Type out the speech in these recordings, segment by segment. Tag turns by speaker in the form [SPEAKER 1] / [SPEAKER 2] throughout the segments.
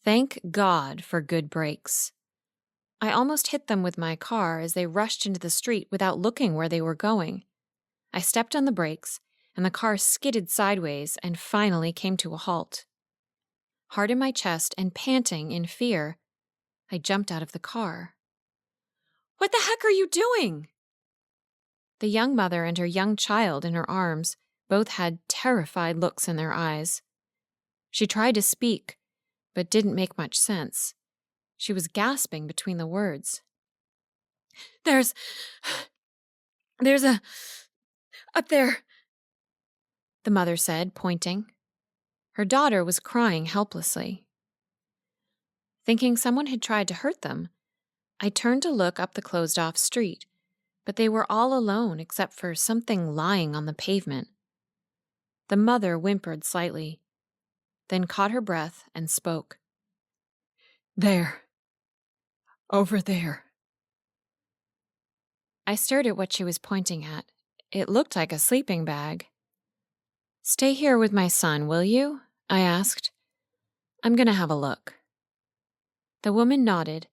[SPEAKER 1] Thank God for good brakes. I almost hit them with my car as they rushed into the street without looking where they were going. I stepped on the brakes, and the car skidded sideways and finally came to a halt. Hard in my chest and panting in fear, I jumped out of the car. "What the heck are you doing?" The young mother and her young child in her arms both had terrified looks in their eyes. She tried to speak, but didn't make much sense. She was gasping between the words. There's up there," the mother said, pointing. Her daughter was crying helplessly. Thinking someone had tried to hurt them, I turned to look up the closed-off street, but they were all alone except for something lying on the pavement. The mother whimpered slightly, then caught her breath and spoke. "There. Over there." I stared at what she was pointing at. It looked like a sleeping bag. "Stay here with my son, will you?" I asked. "I'm going to have a look." The woman nodded,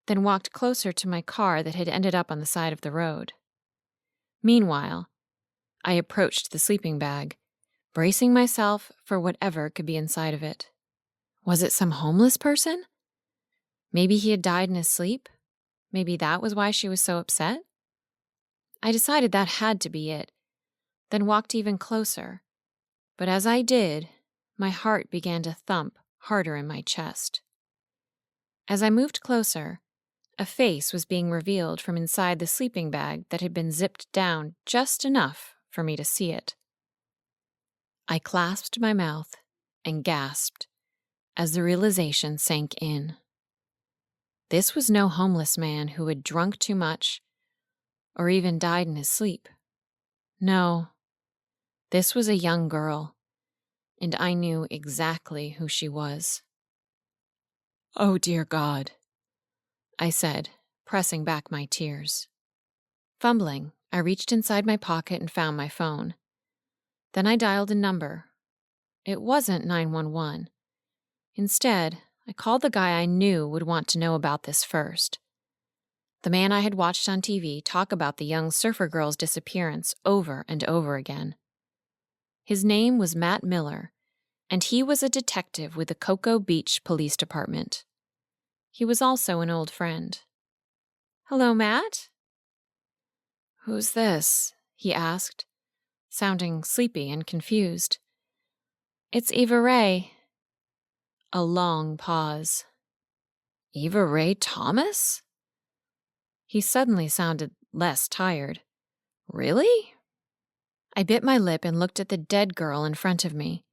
[SPEAKER 1] then walked closer to my car that had ended up on the side of the road. Meanwhile, I approached the sleeping bag, bracing myself for whatever could be inside of it. Was it some homeless person? Maybe he had died in his sleep? Maybe that was why she was so upset? I decided that had to be it, then walked even closer. But as I did, my heart began to thump harder in my chest. As I moved closer, a face was being revealed from inside the sleeping bag that had been zipped down just enough for me to see it. I clasped my mouth and gasped as the realization sank in. This was no homeless man who had drunk too much or even died in his sleep. No, this was a young girl, and I knew exactly who she was. "Oh, dear God," I said, pressing back my tears. Fumbling, I reached inside my pocket and found my phone. Then I dialed a number. It wasn't 911. Instead, I called the guy I knew would want to know about this first. The man I had watched on TV talk about the young surfer girl's disappearance over and over again. His name was Matt Miller, and he was a detective with the Cocoa Beach Police Department. He was also an old friend. "Hello, Matt?" "Who's this?" he asked, sounding sleepy and confused. "It's Eva Ray." A long pause. "Eva Ray Thomas?" He suddenly sounded less tired. "Really?" I bit my lip and looked at the dead girl in front of me.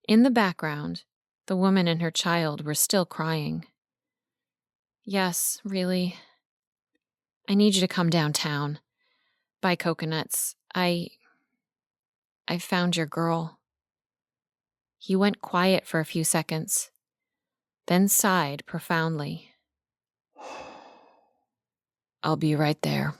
[SPEAKER 1] In the background, the woman and her child were still crying. "Yes, really. I need you to come downtown. Buy coconuts. I found your girl." He went quiet for a few seconds, then sighed profoundly. "I'll be right there."